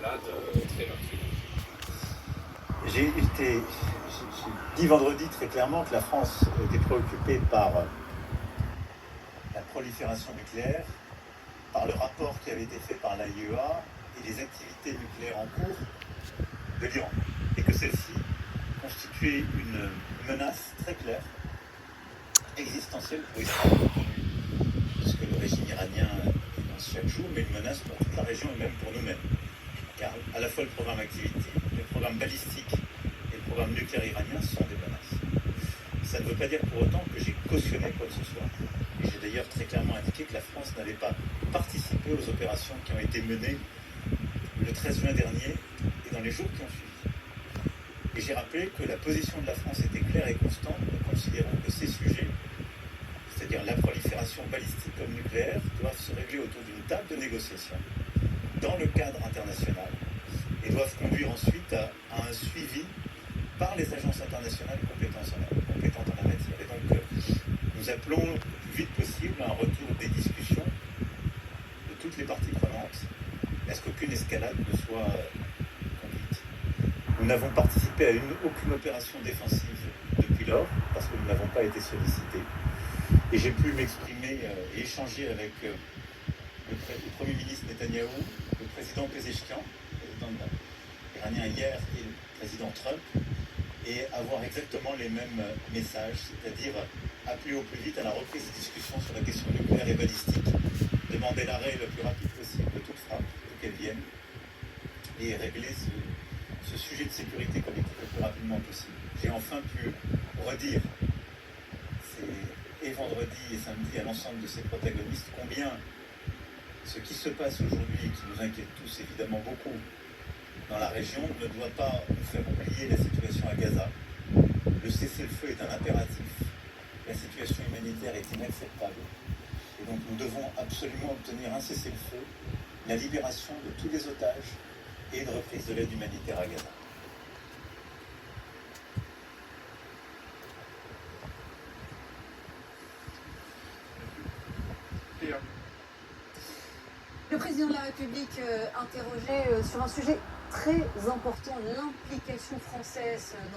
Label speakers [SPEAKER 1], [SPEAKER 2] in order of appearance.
[SPEAKER 1] escalade très meurtrière.
[SPEAKER 2] J'ai dit vendredi très clairement que la France était préoccupée par la prolifération nucléaire, par le rapport qui avait été fait par l'AIEA et les activités nucléaires en cours de l'Iran, et que celle-ci constituait une menace très claire, existentielle pour Israël, puisque le régime iranien dénonce chaque jour, mais une menace pour toute la région et même pour nous-mêmes. Car à la fois le programme Activity, le programme balistique et le programme nucléaire iranien sont des menaces. Ça ne veut pas dire pour autant que j'ai cautionné quoi que ce soit. Et j'ai d'ailleurs très clairement indiqué que la France n'avait pas participé aux opérations qui ont été menées le 13 juin dernier et dans les jours qui ont suivi. Et j'ai rappelé que la position de la France était claire et constante. Nous considérons que ces sujets, c'est-à-dire la prolifération balistique comme nucléaire, doivent se régler autour d'une table de négociation dans le cadre international et doivent conduire ensuite à un suivi par les agences internationales compétentes en la matière. Et donc, nous appelons le plus vite possible à un retour des discussions de toutes les parties prenantes, à ce qu'aucune escalade ne soit conduite. Nous n'avons participé à aucune opération défensive depuis lors, parce que nous n'avons pas été sollicités. Et j'ai pu m'exprimer et échanger avec le Premier ministre Netanyahou, le président Pezeshkian, le président iranien hier, et le président Trump, et avoir exactement les mêmes messages, c'est-à-dire appeler au plus vite à la reprise des discussions sur la question nucléaire et balistique, demander l'arrêt le plus rapide possible de toute frappe, d'où qu'elle vienne, et régler ce sujet de sécurité collective le plus rapidement possible. J'ai enfin pu redire, et vendredi et samedi, à l'ensemble de ces protagonistes, combien ce qui se passe aujourd'hui, et qui nous inquiète tous évidemment beaucoup dans la région, ne doit pas nous faire oublier la situation à Gaza. Le cessez-le-feu est un impératif. La situation humanitaire est inacceptable. Et donc nous devons absolument obtenir un cessez-le-feu, la libération de tous les otages et une reprise de l'aide humanitaire à Gaza.
[SPEAKER 3] Le président de la République interrogé sur un sujet très important, l'implication française